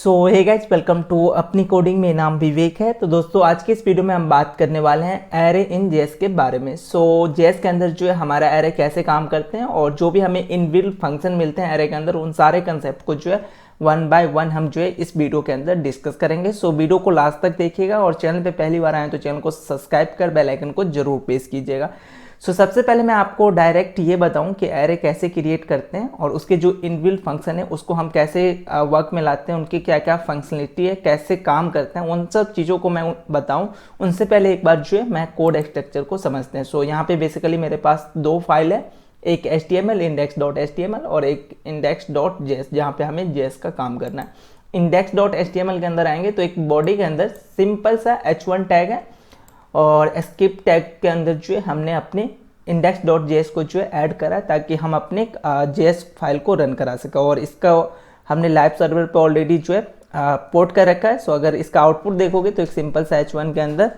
So hey guys, welcome to अपनी coding. में नाम विवेक है। तो दोस्तों, आज के इस वीडियो में हम बात करने वाले हैं एरे इन जेएस के बारे में। सो जेएस के अंदर जो है हमारा एरे कैसे काम करते हैं और जो भी हमें इनबिल्ट फंक्शन मिलते हैं एरे के अंदर, उन सारे कंसेप्ट को जो है वन बाय वन हम जो है इस वीडियो के अंदर डिस्कस करेंगे। सो वीडियो को लास्ट तक देखिएगा और चैनल पे पहली बार आए तो चैनल को सब्सक्राइब कर बेल आइकन को जरूर प्रेस कीजिएगा। सो सबसे पहले मैं आपको डायरेक्ट ये बताऊं कि एरे कैसे क्रिएट करते हैं और उसके जो इनबिल्ट फंक्शन है उसको हम कैसे वर्क में लाते हैं, उनकी क्या क्या फंक्शनलिटी है, कैसे काम करते हैं, उन सब चीज़ों को मैं बताऊं उनसे पहले एक बार जो है मैं कोड स्ट्रक्चर को समझते हैं। सो यहाँ पे बेसिकली मेरे पास दो फाइल है, एक HTML index.html और एक index.js, जहाँ पे हमें JS का काम करना है। index.html के अंदर आएंगे तो एक बॉडी के अंदर सिंपल सा h1 टैग है और एस्केप टैग के अंदर जो है हमने अपने index.js को जो है ऐड करा ताकि हम अपने JS फाइल को रन करा सकें और इसका हमने लाइव सर्वर पे ऑलरेडी जो है पोर्ट कर रखा है। सो अगर इसका आउटपुट देखोगे तो एक सिंपल सा h1 के अंदर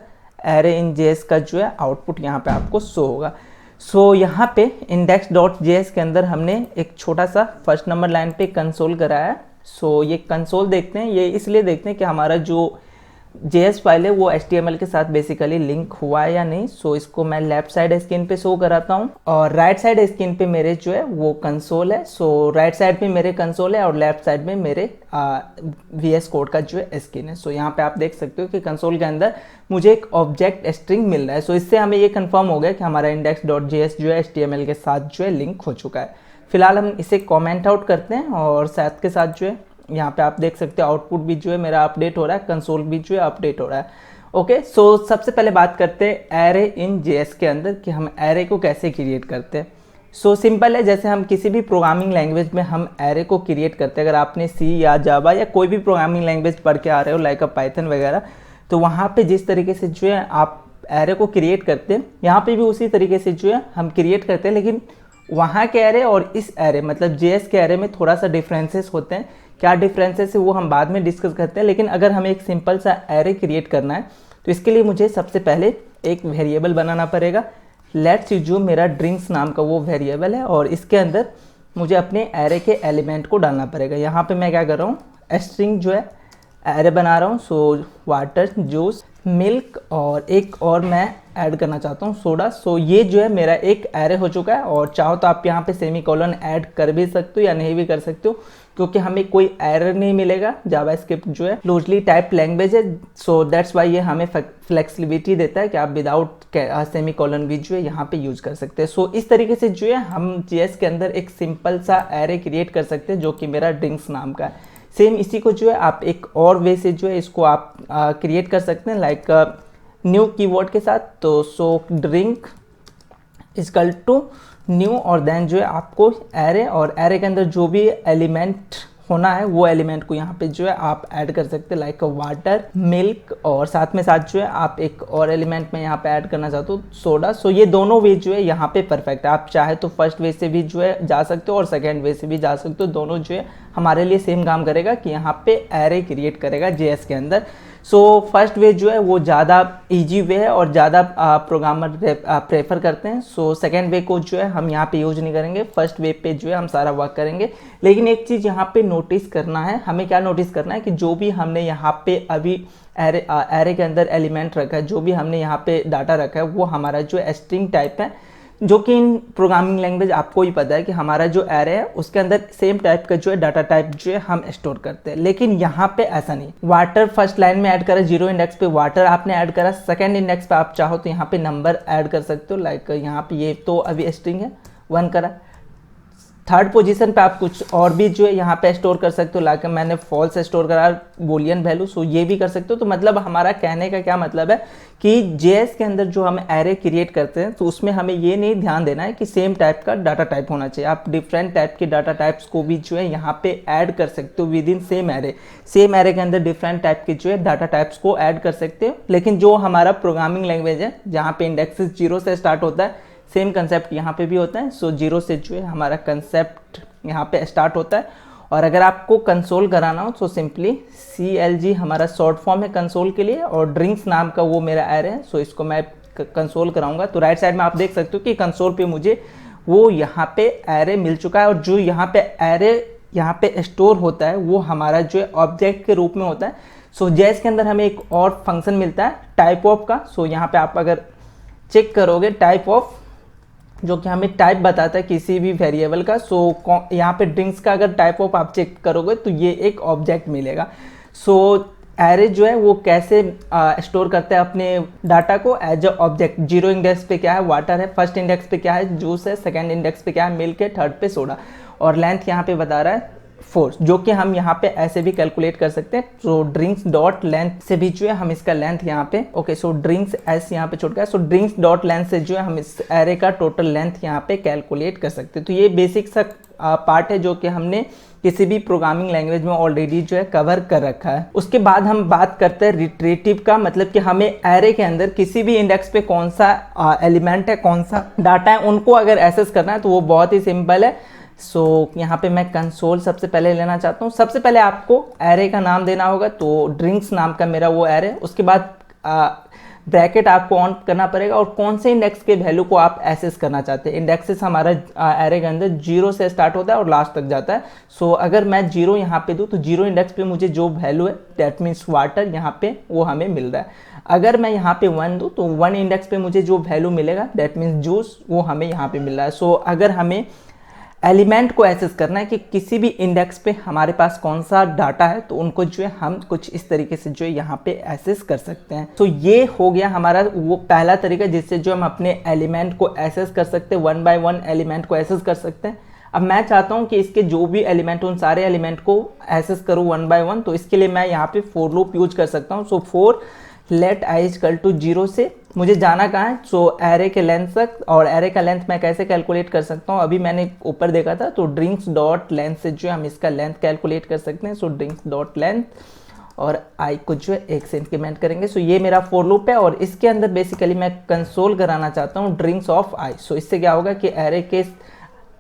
एरे इन JS का जो है आउटपुट यहाँ पे आपको शो होगा। सो यहाँ पे index.js के अंदर हमने एक छोटा सा फर्स्ट नंबर लाइन पे कंसोल कराया है। सो ये कंसोल देखते हैं, ये इसलिए देखते हैं कि हमारा जो JS फाइल है वो HTML के साथ बेसिकली लिंक हुआ है या नहीं। सो इसको मैं लेफ्ट साइड स्क्रीन पे शो कराता हूँ और राइट साइड स्क्रीन पे मेरे जो है वो कंसोल है। सो राइट साइड पे मेरे कंसोल है और लेफ्ट साइड में मेरे VS कोड का जो है स्क्रीन है। सो यहाँ पे आप देख सकते हो कि कंसोल के अंदर मुझे एक ऑब्जेक्ट स्ट्रिंग मिल रहा है। सो इससे हमें ये कंफर्म हो गया कि हमारा index.js जो है HTML के साथ जो है लिंक हो चुका है। फिलहाल हम इसे कॉमेंट आउट करते हैं और साथ के साथ जो है यहाँ पे आप देख सकते हो आउटपुट भी जो है मेरा अपडेट हो रहा है, कंसोल भी जो है अपडेट हो रहा है। ओके, सो सबसे पहले बात करते हैं एरे इन जेएस के अंदर कि हम एरे को कैसे क्रिएट करते हैं। सो सिंपल है, जैसे हम किसी भी प्रोग्रामिंग लैंग्वेज में हम एरे को क्रिएट करते हैं। अगर आपने सी या जावा या कोई भी प्रोग्रामिंग लैंग्वेज पढ़ के आ रहे हो लाइक पाइथन वगैरह, तो वहाँ पे जिस तरीके से जो है आप एरे को क्रिएट करते हैं यहाँ पे भी उसी तरीके से जो है हम क्रिएट करते हैं। लेकिन वहाँ के एरे और इस एरे मतलब जेएस के एरे में थोड़ा सा डिफरेंसेस होते हैं। क्या डिफरेंसेस है वो हम बाद में डिस्कस करते हैं। लेकिन अगर हमें एक सिंपल सा एरे क्रिएट करना है तो इसके लिए मुझे सबसे पहले एक वेरिएबल बनाना पड़ेगा। लेट्स यूज्यूम मेरा ड्रिंक्स नाम का वो वेरिएबल है और इसके अंदर मुझे अपने एरे के एलिमेंट को डालना पड़ेगा। यहाँ पे मैं क्या कर रहा हूँ, स्ट्रिंग जो है एरे बना रहा हूँ। सो वाटर, जूस, मिल्क और एक और मैं ऐड करना चाहता हूँ सोडा। सो ये जो है मेरा एक एरे हो चुका है और चाहो तो आप यहाँ पे सेमीकोलन ऐड कर भी सकते हो या नहीं भी कर सकते हो, क्योंकि हमें कोई एरर नहीं मिलेगा। जावास्क्रिप्ट जो है लूजली टाइप लैंग्वेज है, सो दैट्स वाई ये हमें फ्लेक्सिबिलिटी देता है कि आप विदाउट सेमीकोलन भी जो है यहाँ पे यूज कर सकते हैं। सो इस तरीके से जो है हम जेएस के अंदर एक सिंपल सा एरे क्रिएट कर सकते हैं जो कि मेरा ड्रिंक्स नाम का है। सेम इसी को जो है आप एक और वे से जो है इसको आप क्रिएट कर सकते हैं लाइक न्यू कीवर्ड के साथ। तो सो ड्रिंक इजकल टू न्यू और देन जो है आपको एरे और एरे के अंदर जो भी एलिमेंट होना है वो एलिमेंट को यहाँ पे जो है आप ऐड कर सकते हैं लाइक वाटर, मिल्क और साथ में साथ जो है आप एक और एलिमेंट में यहाँ पे ऐड करना चाहते हो सोडा। सो ये दोनों वे जो है यहाँ पे परफेक्ट है। आप चाहे तो फर्स्ट वे से भी जो है जा सकते हो और सेकेंड वे से भी जा सकते हो। दोनों जो है हमारे लिए सेम काम करेगा कि यहाँ पे एरे क्रिएट करेगा जेएस के अंदर। सो फर्स्ट वे जो है वो ज़्यादा इजी वे है और ज़्यादा प्रोग्रामर प्रेफर करते हैं। सो सेकेंड वे को जो है हम यहाँ पे यूज नहीं करेंगे, फर्स्ट वे पे जो है हम सारा वर्क करेंगे। लेकिन एक चीज़ यहाँ पे नोटिस करना है, हमें क्या नोटिस करना है कि जो भी हमने यहाँ पे अभी एरे के अंदर एलिमेंट रखा है, जो भी हमने यहाँ पे डाटा रखा है वो हमारा जो स्ट्रिंग टाइप है, जो कि इन प्रोग्रामिंग लैंग्वेज आपको ही पता है कि हमारा जो एरे है उसके अंदर सेम टाइप का जो है डाटा टाइप जो है हम स्टोर करते हैं। लेकिन यहाँ पे ऐसा नहीं। वाटर फर्स्ट लाइन में ऐड करा, 0 इंडेक्स पे वाटर आपने ऐड करा, सेकंड इंडेक्स पे आप चाहो तो यहाँ पे नंबर ऐड कर सकते हो लाइक यहाँ पे ये तो अभी स्ट्रिंग है 1 करा। थर्ड पोजीशन पे आप कुछ और भी जो है यहाँ पे स्टोर कर सकते हो लाइक मैंने फॉल्स स्टोर करा बूलियन वैल्यू। सो ये भी कर सकते हो। तो मतलब हमारा कहने का क्या मतलब है कि जेएस के अंदर जो हम एरे क्रिएट करते हैं तो उसमें हमें ये नहीं ध्यान देना है कि सेम टाइप का डाटा टाइप होना चाहिए। आप डिफरेंट टाइप के डाटा टाइप्स को भी जो है यहाँ पे ऐड कर सकते हो with in same array. Same array के अंदर डिफरेंट टाइप के जो है डाटा टाइप्स को ऐड कर सकते हो। लेकिन जो हमारा प्रोग्रामिंग लैंग्वेज है जहाँ पे इंडेक्सेस 0 से स्टार्ट होता है, सेम कंसेप्ट यहाँ पे भी होता है। सो 0 से जो है हमारा कंसेप्ट यहाँ पे स्टार्ट होता है। और अगर आपको कंसोल कराना हो तो सिंपली CLG हमारा शॉर्ट फॉर्म है कंसोल के लिए और ड्रिंक्स नाम का वो मेरा एरे है। सो इसको मैं कंसोल कराऊंगा तो राइट साइड में आप देख सकते हो कि कंसोल पे मुझे वो यहाँ पे एरे मिल चुका है और जो यहाँ पे एरे यहाँ पे स्टोर होता है वो हमारा जो है ऑब्जेक्ट के रूप में होता है। सो जेएस के अंदर हमें एक और फंक्शन मिलता है टाइप ऑफ का। सो यहाँ पे आप अगर चेक करोगे टाइप ऑफ, जो कि हमें टाइप बताता है किसी भी वेरिएबल का। सो यहाँ पे ड्रिंक्स का अगर टाइप ऑफ आप चेक करोगे तो ये एक ऑब्जेक्ट मिलेगा। सो एरे जो है वो कैसे स्टोर करते हैं अपने डाटा को as a object. Zero index पे क्या है, वाटर है, फर्स्ट इंडेक्स पे क्या है, जूस है, सेकंड इंडेक्स पे क्या है, मिल्क है, थर्ड पे सोडा, और लेंथ यहाँ पे बता रहा है 4, जो कि हम यहाँ पे ऐसे भी कैलकुलेट कर सकते हैं। सो ड्रिंक्स डॉट लेंथ से भी जो है हम इसका लेंथ यहाँ पे ओके, सो ड्रिंक्स एस यहाँ पे छोड़ गया। सो ड्रिंक्स डॉट लेंथ से जो है हम इस एरे का टोटल लेंथ यहाँ पे कैलकुलेट कर सकते हैं। तो ये बेसिक सा पार्ट है जो कि हमने किसी भी प्रोग्रामिंग लैंग्वेज में ऑलरेडी जो है कवर कर रखा है। उसके बाद हम बात करते हैं रिट्रीटिव का, मतलब कि हमें एरे के अंदर किसी भी इंडेक्स पे कौन सा एलिमेंट है, कौन सा डाटा है, उनको अगर एक्सेस करना है तो वो बहुत ही सिंपल है। सो यहाँ पे मैं कंसोल सबसे पहले लेना चाहता हूँ। सबसे पहले आपको एरे का नाम देना होगा, तो ड्रिंक्स नाम का मेरा वो एरे। उसके बाद ब्रैकेट आपको ऑन करना पड़ेगा और कौन से इंडेक्स के वैल्यू को आप एक्सेस करना चाहते हैं। इंडेक्सेस हमारा एरे के अंदर 0 से स्टार्ट होता है और लास्ट तक जाता है। सो अगर मैं 0 यहाँ पे दूँ तो 0 इंडेक्स पे मुझे जो वैल्यू है दैट मीन्स वाटर यहाँ पे वो हमें मिल रहा है। अगर मैं यहाँ पे 1 दूँ तो 1 इंडेक्स पे मुझे जो वैल्यू मिलेगा दैट मीन्स जूस वो हमें यहाँ पे मिल रहा है। सो अगर हमें एलिमेंट को एक्सेस करना है कि किसी भी इंडेक्स पे हमारे पास कौन सा डाटा है, तो उनको जो है हम कुछ इस तरीके से जो है यहाँ पे एक्सेस कर सकते हैं। तो ये हो गया हमारा वो पहला तरीका जिससे जो हम अपने एलिमेंट को एक्सेस कर सकते हैं, 1 बाय 1 एलिमेंट को एक्सेस कर सकते हैं। अब मैं चाहता हूँ कि इसके जो भी एलिमेंट उन सारे एलिमेंट को एक्सेस करूँ 1 बाय 1, तो इसके लिए मैं यहाँ पे फॉर लूप यूज कर सकता हूँ। So for let I equal to 0 से मुझे जाना कहाँ है, सो एरे के लेंथ तक। और एरे का लेंथ मैं कैसे कैलकुलेट कर सकता हूँ, अभी मैंने ऊपर देखा था, तो ड्रिंक्स डॉट लेंथ से जो हम इसका लेंथ कैलकुलेट कर सकते हैं। सो ड्रिंक्स डॉट लेंथ और आई को जो है 1 से इंक्रीमेंट करेंगे। सो ये मेरा फॉर लूप है और इसके अंदर बेसिकली मैं कंसोल कराना चाहता हूँ ड्रिंक्स ऑफ आई। सो इससे क्या होगा कि एरे के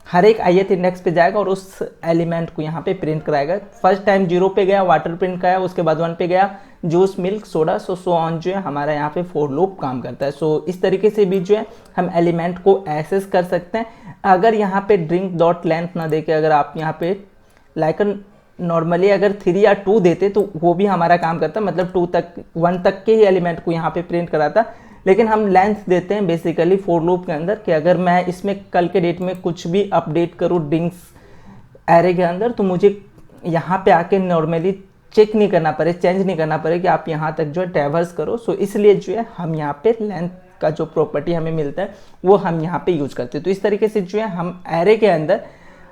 हर एक ith इंडेक्स पे जाएगा और उस एलिमेंट को यहाँ पे प्रिंट कराएगा। फर्स्ट टाइम 0 पे गया वाटर प्रिंट कराया, उसके बाद 1 पे गया juice, milk, soda, so on जो है हमारा यहाँ पे फॉर लूप काम करता है। सो इस तरीके से भी जो है हम एलिमेंट को एक्सेस कर सकते हैं। अगर यहाँ पे ड्रिंक डॉट लेंथ ना देके अगर आप यहाँ पे लाइक नॉर्मली अगर 3 या 2 देते तो वो भी हमारा काम करता, मतलब 2 तक 1 तक के ही एलिमेंट को यहाँ पे प्रिंट कराता। लेकिन हम लेंथ देते हैं बेसिकली फॉर लूप के अंदर कि अगर मैं इसमें कल के डेट में कुछ भी अपडेट करूँ ड्रिंक्स एरे के अंदर, तो मुझे यहाँ पे आके नॉर्मली चेक नहीं करना पड़े, चेंज नहीं करना पड़े कि आप यहाँ तक जो है ट्रैवर्स करो। सो इसलिए जो है हम यहाँ पे लेंथ का जो प्रॉपर्टी हमें मिलता है वो हम यहाँ पे यूज करते हैं। तो इस तरीके से जो है हम एरे के अंदर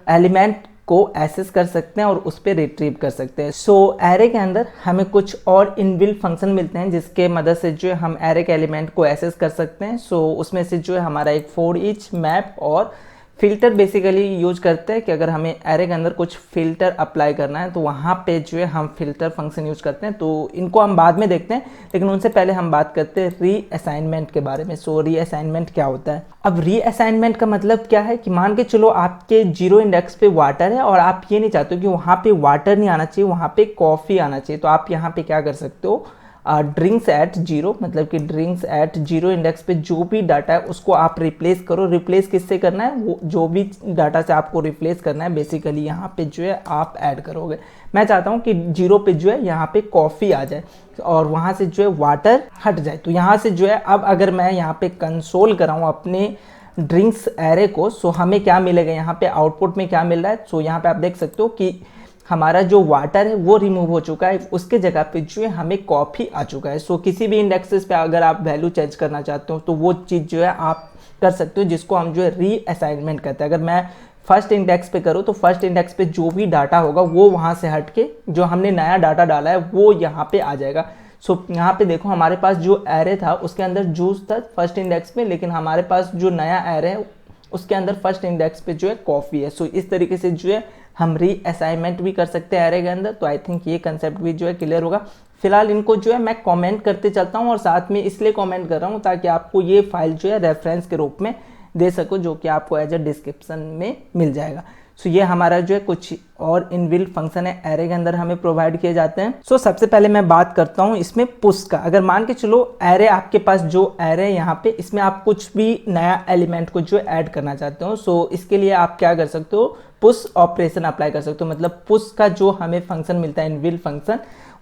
एलिमेंट को एक्सेस कर सकते हैं और उस पर रिट्रीव कर सकते हैं। सो एरे के अंदर हमें कुछ और इनबिल्ट फंक्शन मिलते हैं जिसके मदद से जो है हम एरे के एलिमेंट को एक्सेस कर सकते हैं। सो उसमें से जो है हमारा एक फॉर ईच, मैप और फिल्टर बेसिकली यूज करते हैं कि अगर हमें एरे के अंदर कुछ फिल्टर अप्लाई करना है तो वहाँ पे जो है हम फिल्टर फंक्शन यूज करते हैं। तो इनको हम बाद में देखते हैं, लेकिन उनसे पहले हम बात करते हैं रीअसाइनमेंट के बारे में। सो रीअसाइनमेंट क्या होता है? अब रीअसाइनमेंट का मतलब क्या है कि मान के चलो आपके 0 इंडेक्स पे वाटर है और आप ये नहीं चाहते हो कि वहाँ पे वाटर नहीं आना चाहिए, वहाँ पे कॉफ़ी आना चाहिए। तो आप यहाँ पे क्या कर सकते हो, ड्रिंक्स एट 0, मतलब कि ड्रिंक्स एट 0 इंडेक्स पे जो भी डाटा है उसको आप रिप्लेस करो। रिप्लेस किससे करना है, वो जो भी डाटा से आपको रिप्लेस करना है बेसिकली यहाँ पे जो है आप ऐड करोगे। मैं चाहता हूँ कि 0 पे जो है यहाँ पे कॉफ़ी आ जाए और वहाँ से जो है वाटर हट जाए। तो यहाँ से जो है अब अगर मैं यहाँ पे कंसोल कराऊँ अपने ड्रिंक्स एरे को, सो हमें क्या मिलेगा, यहाँ पे आउटपुट में क्या मिल रहा है। सो यहाँ पे आप देख सकते हो कि हमारा जो वाटर है वो रिमूव हो चुका है, उसके जगह पे जो है हमें कॉफ़ी आ चुका है। सो किसी भी इंडेक्सेस पे अगर आप वैल्यू चेंज करना चाहते हो तो वो चीज़ जो है आप कर सकते हो, जिसको हम जो है रीअसाइनमेंट कहते हैं। अगर मैं फर्स्ट इंडेक्स पे करूँ तो फर्स्ट इंडेक्स पे जो भी डाटा होगा वो वहाँ से हट के जो हमने नया डाटा डाला है वो यहाँ पे आ जाएगा। सो यहाँ पे देखो हमारे पास जो एरे था उसके अंदर जूस था फर्स्ट इंडेक्स में, लेकिन हमारे पास जो नया एरे है उसके अंदर फर्स्ट इंडेक्स पे जो है कॉफ़ी है। सो इस तरीके से जो है हम रीअसाइनमेंट भी कर सकते हैं एरे के अंदर। तो आई थिंक ये कंसेप्ट भी जो है क्लियर होगा। फिलहाल इनको जो है मैं कमेंट करते चलता हूँ और साथ में इसलिए कमेंट कर रहा हूँ ताकि आपको ये फाइल जो है रेफरेंस के रूप में दे सको, जो कि आपको एज अ डिस्क्रिप्शन में मिल जाएगा। सो ये हमारा जो है कुछ और इनबिल्ट फंक्शन है एरे के अंदर हमें प्रोवाइड किए जाते हैं। सो सबसे पहले मैं बात करता हूँ इसमें पुश का। अगर मान के चलो एरे आपके पास जो एरे यहाँ पे इसमें आप कुछ भी नया एलिमेंट को जो ऐड करना चाहते हो, सो इसके लिए आप क्या कर सकते हो, पुश ऑपरेशन अप्लाई कर सकते हो, मतलब पुश का जो हमें फंक्शन मिलता है इनबिल्ट फंक्शन,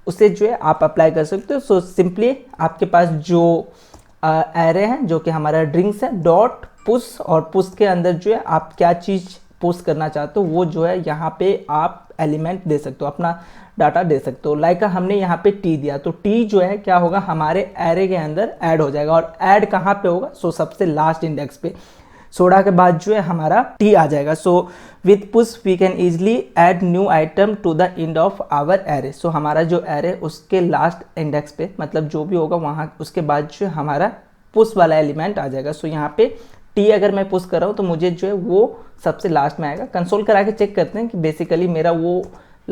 उसे जो है आप अप्लाई कर सकते हो। सो सिंपली आपके पास जो एरे है जो कि हमारा ड्रिंक्स है डॉट पुश, और पुश के अंदर जो है आप क्या चीज़ पुश करना चाहते हो वो जो है यहाँ पे आप एलिमेंट दे सकते हो, अपना डाटा दे सकते हो। लाइक हमने यहाँ पे टी दिया, तो टी जो है क्या होगा हमारे एरे के अंदर ऐड हो जाएगा, और ऐड कहाँ पे होगा, सो सबसे लास्ट इंडेक्स पे, 16 के बाद जो है हमारा टी आ जाएगा। So with push we can easily add new item to the end of our array. So हमारा जो एरे उसके लास्ट इंडेक्स पे, मतलब जो भी होगा वहाँ उसके बाद जो है हमारा पुश वाला एलिमेंट आ जाएगा। सो यहाँ पे टी अगर मैं पुश कर रहा हूँ तो मुझे जो है वो सबसे लास्ट में आएगा। कंसोल करा के चेक करते हैं कि बेसिकली मेरा वो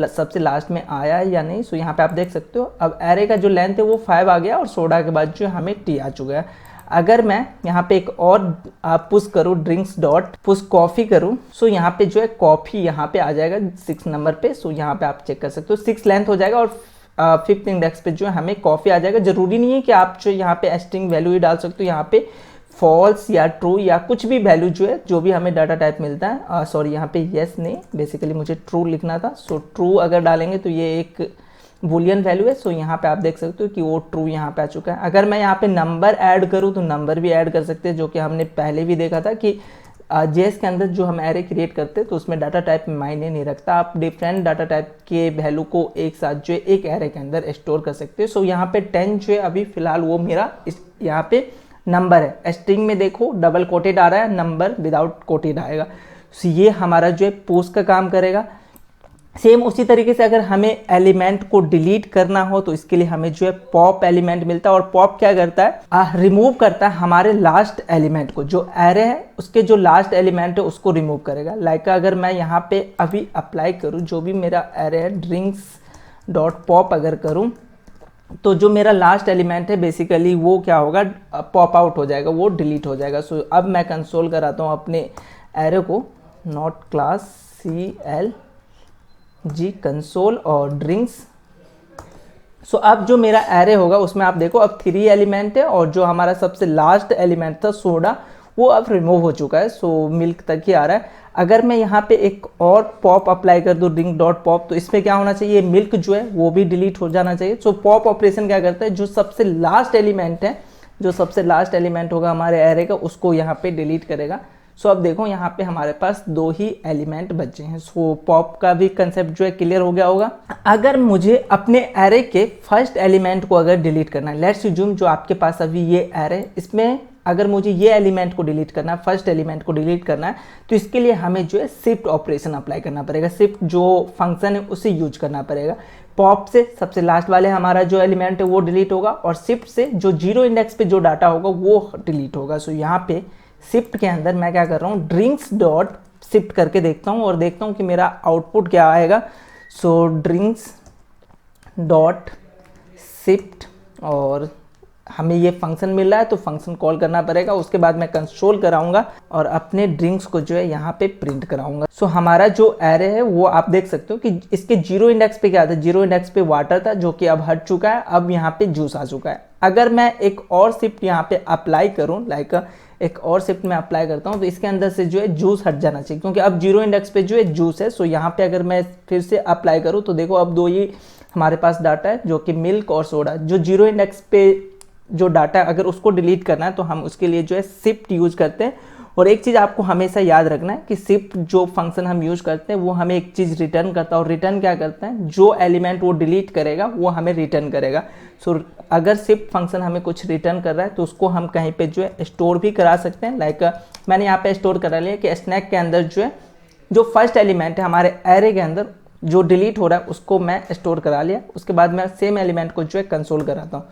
सबसे लास्ट में आया है या नहीं। सो यहाँ पे आप देख सकते हो अब एरे का जो लेंथ है वो 5 आ गया, और 16 के बाद जो हमें टी आ चुका है। अगर मैं यहाँ पे एक और पुश करूँ ड्रिंक्स डॉट पुश कॉफ़ी करूँ, सो यहाँ पे जो है कॉफ़ी यहाँ पे आ जाएगा 6 नंबर पे। सो यहाँ पे आप चेक कर सकते हो 6 लेंथ हो जाएगा, और 5th इंडेक्स पे जो है हमें कॉफ़ी आ जाएगा। जरूरी नहीं है कि आप जो यहाँ पे स्ट्रिंग वैल्यू ही डाल सकते हो, यहाँ पे फॉल्स या ट्रू या कुछ भी वैल्यू जो है जो भी हमें डाटा टाइप मिलता है, सॉरी यहाँ पे येस नहीं, बेसिकली मुझे ट्रू लिखना था। सो ट्रू अगर डालेंगे तो ये एक बुलियन वैल्यू है। सो यहाँ पे आप देख सकते हो कि वो ट्रू यहाँ पे आ चुका है। अगर मैं यहाँ पे नंबर ऐड करूँ तो नंबर भी ऐड कर सकते हैं, जो कि हमने पहले भी देखा था कि जेएस के अंदर जो हम एरे क्रिएट करते हैं तो उसमें डाटा टाइप मायने नहीं रखता, आप डिफरेंट डाटा टाइप के वैल्यू को एक साथ जो है एक एरे के अंदर स्टोर कर सकते हैं। सो यहाँ पे 10 जो है अभी फिलहाल वो मेरा यहाँ पे नंबर है। स्ट्रिंग में देखो डबल कोटेड आ रहा है, नंबर विदाउट कोटेड आएगा। सो ये हमारा जो है पुश का काम करेगा। सेम उसी तरीके से अगर हमें एलिमेंट को डिलीट करना हो तो इसके लिए हमें जो है पॉप एलिमेंट मिलता है, और पॉप क्या करता है, रिमूव करता है हमारे लास्ट एलिमेंट को। जो एरे है उसके जो लास्ट एलिमेंट है उसको रिमूव करेगा। लाइक अगर मैं यहाँ पे अभी अप्लाई करूँ, जो भी मेरा एरे है ड्रिंक्स डॉट पॉप अगर करूँ, तो जो मेरा लास्ट एलिमेंट है बेसिकली वो क्या होगा, पॉप आउट हो जाएगा, वो डिलीट हो जाएगा। सो अब मैं कंसोल कराता हूँ अपने एरे को, नॉट क्लास CLG कंसोल और ड्रिंक्स। सो अब जो मेरा एरे होगा उसमें आप देखो अब 3 एलिमेंट है, और जो हमारा सबसे लास्ट एलिमेंट था सोडा वो अब रिमूव हो चुका है। सो मिल्क तक ही आ रहा है। अगर मैं यहाँ पे एक और पॉप अप्लाई कर दूँ ड्रिंक डॉट पॉप, तो इसमें क्या होना चाहिए, मिल्क जो है वो भी डिलीट हो जाना चाहिए। सो पॉप ऑपरेशन क्या करता है, जो सबसे लास्ट एलिमेंट है, जो सबसे लास्ट एलिमेंट होगा हमारे एरे का, उसको यहाँ पे डिलीट करेगा। सो अब देखो यहाँ पे हमारे पास 2 ही एलिमेंट बचे हैं। सो पॉप का भी कंसेप्ट जो है क्लियर हो गया होगा। अगर मुझे अपने एरे के फर्स्ट एलिमेंट को अगर डिलीट करना है, लेट्स अज्यूम जो आपके पास अभी ये एरे, इसमें अगर मुझे ये एलिमेंट को डिलीट करना है, फर्स्ट एलिमेंट को डिलीट करना है, तो इसके लिए हमें जो है शिफ्ट ऑपरेशन अप्लाई करना पड़ेगा। शिफ्ट जो फंक्शन है उसे यूज करना पड़ेगा। पॉप से सबसे लास्ट वाले हमारा जो एलिमेंट है वो डिलीट होगा, और शिफ्ट से जो 0 इंडेक्स पे जो डाटा होगा वो डिलीट होगा। सो यहाँ पे शिफ्ट के अंदर मैं क्या कर रहा हूँ, ड्रिंक्स डॉट शिफ्ट करके देखता हूँ और देखता हूँ कि मेरा आउटपुट क्या आएगा। सो ड्रिंक्स डॉट शिफ्ट, और हमें ये फंक्शन मिल रहा है तो फंक्शन कॉल करना पड़ेगा। उसके बाद मैं कंसोल कराऊंगा और अपने ड्रिंक्स को जो है यहाँ पे प्रिंट कराऊंगा। सो हमारा जो एरे है वो आप देख सकते हो कि इसके 0 इंडेक्स पे क्या था, 0 इंडेक्स पे वाटर था जो कि अब हट चुका है, अब यहाँ पे जूस आ चुका है। अगर मैं एक और शिफ्ट यहाँ पे अप्लाई करूँ, लाइक एक और शिफ्ट में अप्लाई करता हूँ, तो इसके अंदर से जो है जूस हट जाना चाहिए, क्योंकि अब 0 इंडेक्स पे जो है जूस है। सो यहाँ पे अगर मैं फिर से अप्लाई करूँ तो देखो अब 2 ही हमारे पास डाटा है, जो कि मिल्क और सोडा। जो 0 इंडेक्स पे जो डाटा अगर उसको डिलीट करना है तो हम उसके लिए जो है शिफ्ट यूज करते हैं। और एक चीज़ आपको हमेशा याद रखना है कि शिफ्ट जो फंक्शन हम यूज करते हैं वो हमें एक चीज़ रिटर्न करता है, और रिटर्न क्या करता है, जो एलिमेंट वो डिलीट करेगा वो हमें रिटर्न करेगा। सो अगर शिफ्ट फंक्शन हमें कुछ रिटर्न कर रहा है तो उसको हम कहीं पे जो है स्टोर भी करा सकते हैं। लाइक मैंने यहाँ पे स्टोर करा लिया कि स्नैक के अंदर जो है जो फर्स्ट एलिमेंट है हमारे एरे के अंदर जो डिलीट हो रहा है उसको मैं स्टोर करा लिया। उसके बाद मैं सेम एलिमेंट को जो है कंसोल कराता हूँ।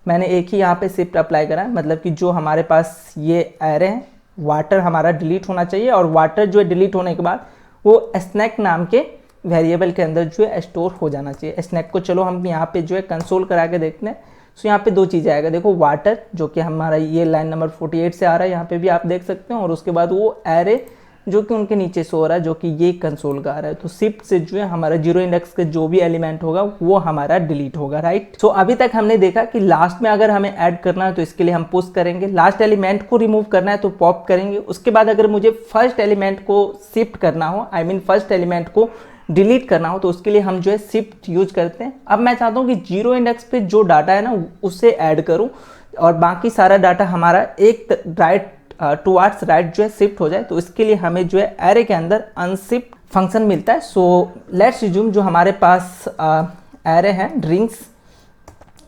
मैंने एक ही यहाँ पे शिफ्ट अप्लाई करा है, मतलब कि जो हमारे पास ये एरे है वाटर हमारा डिलीट होना चाहिए, और वाटर जो है डिलीट होने के बाद वो स्नैक नाम के वेरिएबल के अंदर जो है स्टोर हो जाना चाहिए। स्नैक को चलो हम यहाँ पे जो है कंसोल करा के देखते हैं। सो यहाँ पे 2 चीज़ें आएगा, देखो वाटर जो कि हमारा ये लाइन नंबर 48 से आ रहा है, यहाँ पे भी आप देख सकते हो, और उसके बाद वो एरे जो कि उनके नीचे शो हो रहा है, जो कि ये कंसोल का आ रहा है। तो शिफ्ट से जो है हमारा जीरो इंडेक्स का जो भी एलिमेंट होगा वो हमारा डिलीट होगा, राइट। सो अभी तक हमने देखा कि लास्ट में अगर हमें ऐड करना है तो इसके लिए हम पुश करेंगे, लास्ट एलिमेंट को रिमूव करना है तो पॉप करेंगे। उसके बाद अगर मुझे फर्स्ट एलिमेंट को शिफ्ट करना हो, आई मीन फर्स्ट एलिमेंट को डिलीट करना हो, तो उसके लिए हम जो है शिफ्ट यूज करते हैं। अब मैं चाहता हूँ कि जीरो इंडेक्स पे जो डाटा है ना उसे ऐड करूँ और बाकी सारा डाटा हमारा एक राइट टुवर्ड्स राइट जो है शिफ्ट हो जाए। तो इसके लिए हमें जो है एरे के अंदर अनशिफ्ट फंक्शन मिलता है। सो लेट्स रिज्यूम, जो हमारे पास एरे है ड्रिंक्स,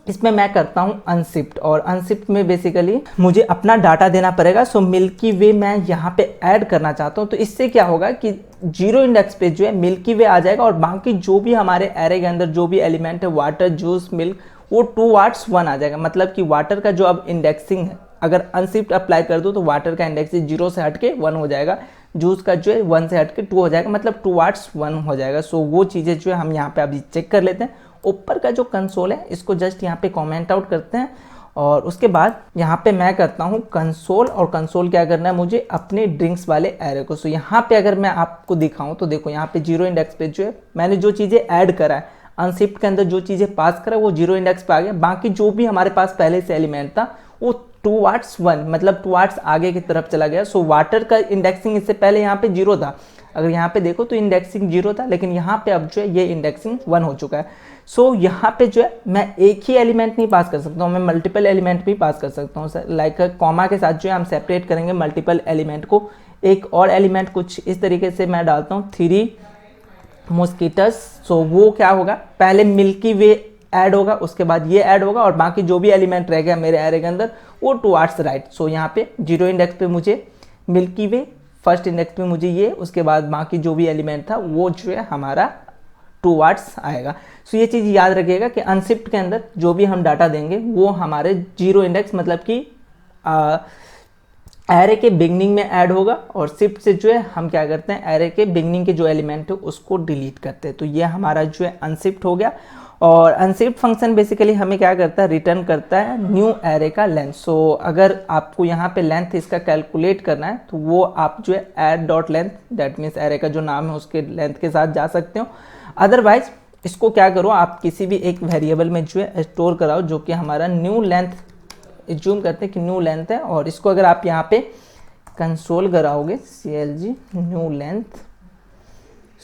इसमें मैं करता हूँ अनशिफ्ट, और अनशिफ्ट में बेसिकली मुझे अपना डाटा देना पड़ेगा। सो मिल्की वे मैं यहाँ पे ऐड करना चाहता हूँ। तो इससे क्या होगा कि जीरो इंडेक्स पे जो है मिल्की वे आ जाएगा और बाकी जो भी हमारे एरे के अंदर जो भी एलिमेंट है, वाटर, जूस, मिल्क, वो टुवर्ड्स 1 आ जाएगा। मतलब कि वाटर का जो अब इंडेक्सिंग है, अगर अनशिफ्ट अप्लाई कर दो तो वाटर का इंडेक्सिंग 0 से हट के 1 हो जाएगा, जूस का जो है 1 से हट के 2 हो जाएगा, मतलब टुवर्ड्स 1 हो जाएगा। सो वो चीज़ें जो है हम यहाँ पे अभी चेक कर लेते हैं। ऊपर का जो कंसोल है इसको जस्ट यहाँ पे कमेंट आउट करते हैं और उसके बाद यहाँ पे मैं करता हूँ कंसोल, और कंसोल क्या करना है मुझे अपने ड्रिंक्स वाले एरे को। सो यहाँ पे अगर मैं आपको दिखाऊँ तो देखो यहाँ पे जीरो इंडेक्स पे जो है मैंने जो चीज़ें ऐड करा है, अनशिफ्ट के अंदर जो चीज़ें पास करा वो जीरो इंडेक्स पे आ गया। बाकी जो भी हमारे पास पहले से एलिमेंट था वो टुवर्ड्स 1, मतलब टुवर्ड्स आगे की तरफ चला गया। सो वाटर का इंडेक्सिंग इससे पहले यहाँ पे 0 था, अगर यहाँ पे देखो तो इंडेक्सिंग 0 था, लेकिन यहाँ पे अब जो है ये इंडेक्सिंग 1 हो चुका है। सो यहाँ पे जो है मैं एक ही एलिमेंट नहीं पास कर सकता हूँ, मैं मल्टीपल एलिमेंट भी पास कर सकता हूँ। लाइक कॉमा के साथ जो है हम सेपरेट करेंगे मल्टीपल एलिमेंट को। एक और एलिमेंट कुछ इस तरीके से मैं डालता हूँ 3 मॉस्किटोस। सो वो क्या होगा, पहले मिल्की वे ऐड होगा, उसके बाद ये ऐड होगा और बाकी जो भी एलिमेंट रह गया मेरे एरे के अंदर वो टुवर्ड्स राइट। सो यहाँ पे जीरो इंडेक्स पे मुझे मिल्की वे, फर्स्ट इंडेक्स पे मुझे ये, उसके बाद बाकी जो भी एलिमेंट था वो जो है हमारा टुवर्ड्स आएगा। सो ये चीज़ याद रखिएगा कि अनशिफ्ट के अंदर जो भी हम डाटा देंगे वो हमारे जीरो इंडेक्स मतलब कि एरे के बिगनिंग में ऐड होगा, और शिफ्ट से जो है हम क्या करते हैं एरे के बिगनिंग के जो एलिमेंट है उसको डिलीट करते हैं। तो ये हमारा जो है अनशिफ्ट हो गया। और अनशिफ्ट फंक्शन बेसिकली हमें क्या करता है, रिटर्न करता है न्यू एरे का लेंथ। सो अगर आपको यहाँ पे लेंथ इसका कैलकुलेट करना है तो वो आप जो है add dot length, that means array का जो नाम है उसके लेंथ के साथ जा सकते हो। अदरवाइज इसको क्या करो, आप किसी भी एक वेरिएबल में जो है स्टोर कराओ जो कि हमारा न्यू लेंथ, एज्यूम करते हैं कि न्यू लेंथ है, और इसको अगर आप यहाँ पे कंसोल कराओगे CLG न्यू लेंथ,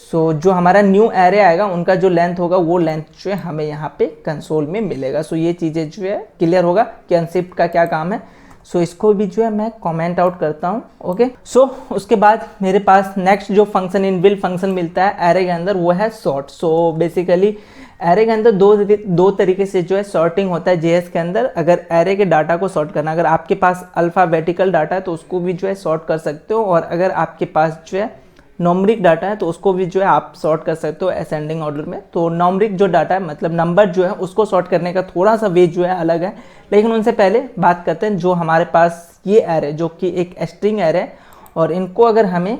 सो जो हमारा न्यू एरे आएगा उनका जो लेंथ होगा वो लेंथ जो है हमें यहाँ पे कंसोल में मिलेगा। सो ये चीज़ें जो है क्लियर होगा कि अनशिफ्ट का क्या काम है। सो इसको भी जो है मैं कमेंट आउट करता हूँ, ओके। सो उसके बाद मेरे पास नेक्स्ट जो फंक्शन इनबिल्ट फंक्शन मिलता है एरे के अंदर वो है सॉर्ट। सो बेसिकली एरे के अंदर दो तरीके से जो है सॉर्टिंग होता है JS के अंदर। अगर एरे के डाटा को सॉर्ट करना, अगर आपके पास अल्फ़ाबेटिकल डाटा है तो उसको भी जो है सॉर्ट कर सकते हो, और अगर आपके पास जो है नॉमरिक डाटा है तो उसको भी जो है आप सॉर्ट कर सकते हो असेंडिंग ऑर्डर में। तो नॉमरिक जो डाटा है मतलब नंबर जो है उसको सॉर्ट करने का थोड़ा सा वे जो है अलग है, लेकिन उनसे पहले बात करते हैं जो हमारे पास ये एरे जो कि एक स्ट्रिंग एरे है, और इनको अगर हमें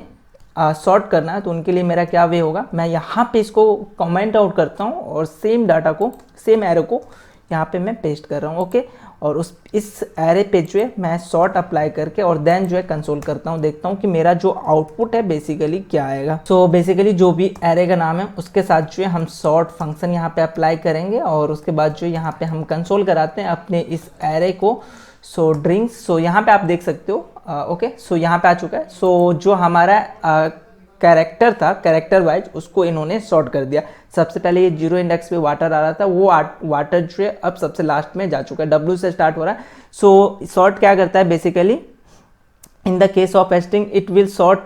सॉर्ट करना है तो उनके लिए मेरा क्या वे होगा, मैं यहाँ पे इसको कमेंट आउट करता हूँ और सेम डाटा को, सेम एरे को यहाँ पे मैं पेस्ट कर रहा हूँ, ओके। और इस एरे पे जो है मैं सॉर्ट अप्लाई करके और देन जो है कंसोल करता हूँ, देखता हूँ कि मेरा जो आउटपुट है बेसिकली क्या आएगा। सो बेसिकली जो भी एरे का नाम है उसके साथ जो है हम सॉर्ट फंक्शन यहाँ पे अप्लाई करेंगे, और उसके बाद जो यहाँ पे हम कंसोल कराते हैं अपने इस एरे को। सो ड्रिंक्स, सो यहाँ पे आप देख सकते हो, ओके। सो यहाँ पे आ चुका है। सो जो हमारा कैरेक्टर था, कैरेक्टर वाइज उसको इन्होंने सॉर्ट कर दिया। सबसे पहले ये जीरो इंडेक्स पे वाटर आ रहा था, वो वाटर जो है अब सबसे लास्ट में जा चुका है, W से स्टार्ट हो रहा है। सो सॉर्ट क्या करता है basically, in the case of string it will sort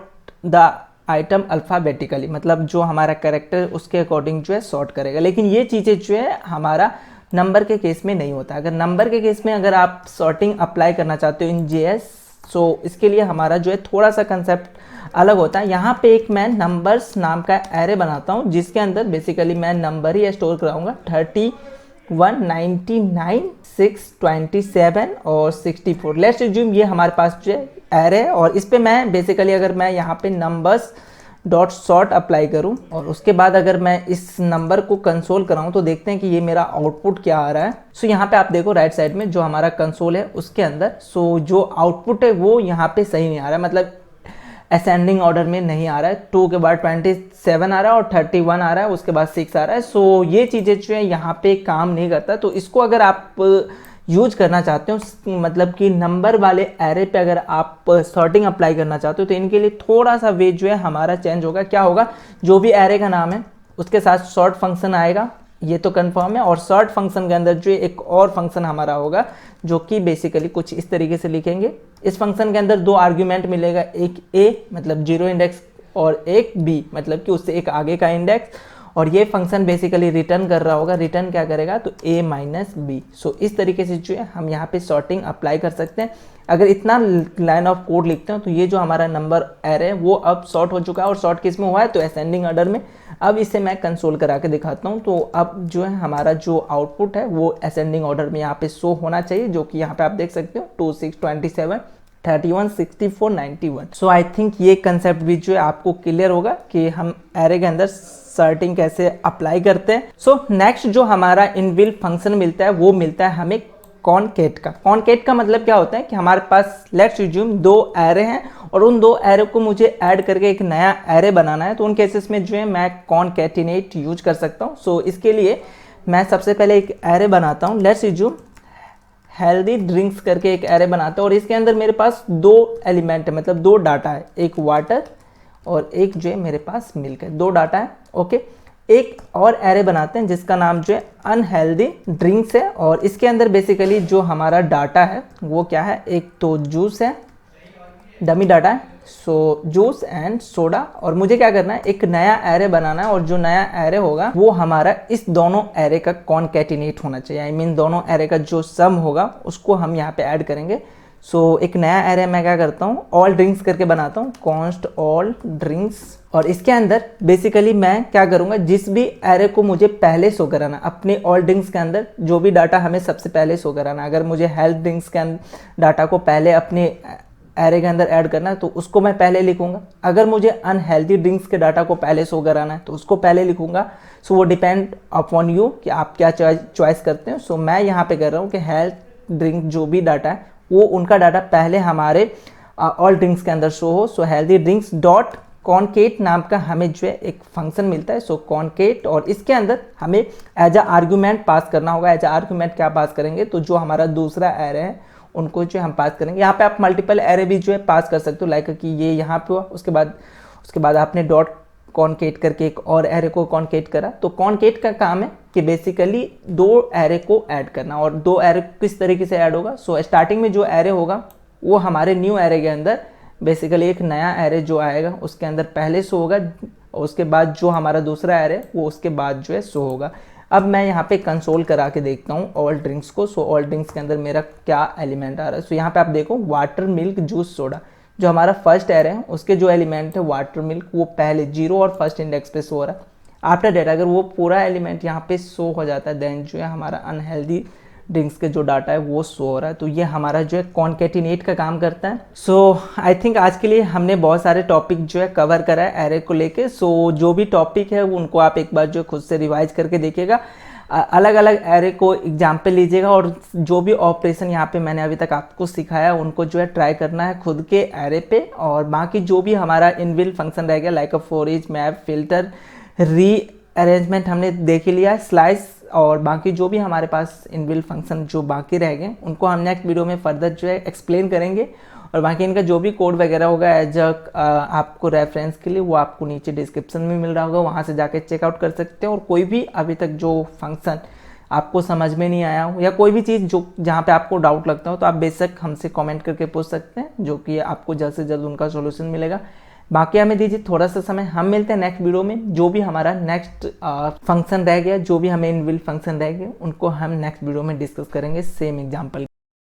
the item alphabetically, मतलब जो हमारा कैरेक्टर उसके अकॉर्डिंग जो है सॉर्ट करेगा। लेकिन ये चीज़ें जो है हमारा नंबर के केस में नहीं होता। अगर नंबर के केस में अगर आप सॉर्टिंग अप्लाई करना चाहते हो इन JS, सो इसके लिए हमारा जो है थोड़ा सा कंसेप्ट अलग होता है। यहाँ पे एक मैं नंबर्स नाम का एरे बनाता हूँ जिसके अंदर बेसिकली मैं नंबर ही स्टोर कराऊंगा, 31, 99, 627 और 64। लेट्स अज्यूम ये हमारे पास जो है एरे है, और इस पे मैं बेसिकली अगर मैं यहाँ पे नंबर्स डॉट सॉर्ट अप्लाई करूँ और उसके बाद अगर मैं इस नंबर को कंसोल कराऊँ तो देखते हैं कि ये मेरा आउटपुट क्या आ रहा है। सो यहाँ पे आप देखो राइट साइड में जो हमारा कंसोल है उसके अंदर, सो जो आउटपुट है वो यहाँ पे सही नहीं आ रहा है, मतलब असेंडिंग ऑर्डर में नहीं आ रहा है। 2 के बाद 27 आ रहा है और 31 आ रहा है, उसके बाद 6 आ रहा है। सो ये चीज़ें जो है यहाँ पे काम नहीं करता। तो इसको अगर आप यूज करना चाहते हो, मतलब कि नंबर वाले एरे पे अगर आप सॉर्टिंग अप्लाई करना चाहते हो, तो इनके लिए थोड़ा सा वे जो है हमारा चेंज होगा। क्या होगा, जो भी एरे का नाम है उसके साथ सॉर्ट फंक्शन आएगा, ये तो कंफर्म है। और सॉर्ट फंक्शन के अंदर जो एक और फंक्शन हमारा होगा जो कि बेसिकली कुछ इस तरीके से लिखेंगे। इस फंक्शन के अंदर 2 आर्ग्यूमेंट मिलेगा, एक ए मतलब 0 इंडेक्स और एक बी मतलब कि उससे एक आगे का इंडेक्स। और ये फंक्शन बेसिकली रिटर्न कर रहा होगा, रिटर्न क्या करेगा, तो a माइनस बी। सो इस तरीके से जो है हम यहाँ पे सॉर्टिंग अप्लाई कर सकते हैं। अगर इतना लाइन ऑफ कोड लिखते हैं तो ये जो हमारा नंबर एरे है वो अब सॉर्ट हो चुका है। और सॉर्ट किस में हुआ है, तो असेंडिंग ऑर्डर में। अब इसे मैं कंसोल करा के दिखाता हूँ। तो अब जो है हमारा जो आउटपुट है वो असेंडिंग ऑर्डर में यहाँ पे शो होना चाहिए, जो कि यहाँ पे आप देख सकते हो 2 6 27 31 64 91। सो आई थिंक ये कंसेप्ट भी जो है आपको क्लियर होगा कि हम एरे के अंदर सॉर्टिंग कैसे अप्लाई करते हैं। सो नेक्स्ट जो हमारा इनबिल्ट फंक्शन मिलता है वो मिलता है हमें कॉनकेट का। कॉनकेट का मतलब क्या होता है कि हमारे पास लेट्स अज्यूम 2 एरे हैं और उन 2 एरे को मुझे ऐड करके एक नया एरे बनाना है। तो उन केसेस में जो है मैं कॉनकेटिनेट यूज कर सकता हूँ। सो इसके लिए मैं सबसे पहले एक एरे बनाता हूँ। लेट्स अज्यूम हेल्दी ड्रिंक्स करके एक एरे बनाता हूँ और इसके अंदर मेरे पास 2 एलिमेंट है, मतलब 2 डाटा है, एक वाटर और एक जो है मेरे पास मिल्क है। 2 डाटा है, ओके। एक और एरे बनाते हैं जिसका नाम जो है अनहेल्दी ड्रिंक्स है और इसके अंदर बेसिकली जो हमारा डाटा है वो क्या है, एक तो जूस है, डमी डाटा है, सो जूस एंड सोडा। और मुझे क्या करना है, एक नया एरे बनाना है और जो नया एरे होगा वो हमारा इस दोनों एरे का कॉनकैटिनेट होना चाहिए। आई मीन दोनों एरे का जो सम होगा उसको हम यहाँ पे ऐड करेंगे। सो एक नया एरे मैं क्या करता हूँ, ऑल ड्रिंक्स करके बनाता हूँ, कॉन्स्ट ऑल ड्रिंक्स। और इसके अंदर बेसिकली मैं क्या करूँगा, जिस भी एरे को मुझे पहले शो कराना, अपने ऑल ड्रिंक्स के अंदर जो भी डाटा हमें सबसे पहले शो कराना, अगर मुझे हेल्थ ड्रिंक्स के डाटा को पहले अपने एरे के अंदर ऐड करना है तो उसको मैं पहले लिखूंगा। अगर मुझे अनहेल्दी ड्रिंक्स के डाटा को पहले शो कराना है तो उसको पहले लिखूंगा। सो वो डिपेंड अपॉन यू कि आप क्या चॉइस करते हैं। सो मैं यहाँ पे कर रहा हूँ कि हेल्थ ड्रिंक जो भी डाटा है वो उनका डाटा पहले हमारे ऑल ड्रिंक्स के अंदर शो हो। सो हेल्दी ड्रिंक्स डॉट कॉनकेट नाम का हमें जो है एक फंक्शन मिलता है। सो कॉनकेट, और इसके अंदर हमें एज अ आर्ग्यूमेंट पास करना होगा। एज अ आर्ग्यूमेंट क्या पास करेंगे, तो जो हमारा दूसरा एरे है उनको जो हम पास करेंगे। यहाँ पे आप मल्टीपल एरे भी जो है पास कर सकते हो, लाइक कि ये यहाँ पे हुआ, उसके बाद आपने डॉट कॉनकेट करके एक और एरे को कॉनकेट करा। तो कॉनकेट का काम है कि बेसिकली 2 एरे को ऐड करना। और 2 एरे किस तरीके से ऐड होगा, सो स्टार्टिंग में जो एरे होगा वो हमारे न्यू एरे के अंदर बेसिकली एक नया एरे जो आएगा उसके अंदर पहले शो होगा, और उसके बाद जो हमारा दूसरा एरे वो उसके बाद जो है शो होगा। अब मैं यहाँ पे कंसोल करा के देखता हूँ ऑल ड्रिंक्स को। सो ऑल ड्रिंक्स के अंदर मेरा क्या एलिमेंट आ रहा है। सो यहाँ पे आप देखो वाटर, मिल्क, जूस, सोडा, जो हमारा फर्स्ट एरे है उसके जो एलिमेंट है वाटर, मिल्क, वो पहले 0 और फर्स्ट इंडेक्स पे शो हो रहा है। आफ्टर डेट अगर वो पूरा एलिमेंट यहाँ पे शो हो जाता है देन जो है हमारा अनहेल्दी ड्रिंक्स के जो डाटा है वो शो हो रहा है। तो ये हमारा जो है कॉनकैटिनेट का काम करता है। सो आई थिंक आज के लिए हमने बहुत सारे टॉपिक जो है कवर करा है एरे को लेके। सो जो भी टॉपिक है उनको आप एक बार जो खुद से रिवाइज करके देखिएगा, अलग अलग एरे को एग्जाम्पल लीजिएगा और जो भी ऑपरेशन यहाँ पे मैंने अभी तक आपको सिखाया उनको जो है ट्राई करना है खुद के एरे पे। और बाकी जो भी हमारा इनबिल्ट फंक्शन रह गया like for each, map, filter, री अरेंजमेंट हमने देख लिया, स्लाइस, और बाकी जो भी हमारे पास इनबिल्ट फंक्शन जो बाकी रह गए उनको हम नेक्स्ट वीडियो में फर्दर जो है एक्सप्लेन करेंगे। और बाकी इनका जो भी कोड वगैरह होगा एज आपको रेफरेंस के लिए वो आपको नीचे डिस्क्रिप्शन में मिल रहा होगा, वहाँ से जाके चेकआउट कर सकते हैं। और कोई भी अभी तक जो फंक्शन आपको समझ में नहीं आया हो या कोई भी चीज़ जो जहाँ पे आपको डाउट लगता हो तो आप बेशक हमसे कमेंट करके पूछ सकते हैं, जो कि आपको जल्द से जल्द उनका सोल्यूशन मिलेगा। बाकी हमें दीजिए थोड़ा सा समय, हम मिलते हैं नेक्स्ट वीडियो में। जो भी हमारा नेक्स्ट फंक्शन रह गया, जो भी हमें इनबिल्ट फंक्शन रह गए उनको हम नेक्स्ट वीडियो में डिस्कस करेंगे सेम एग्जाम्पल।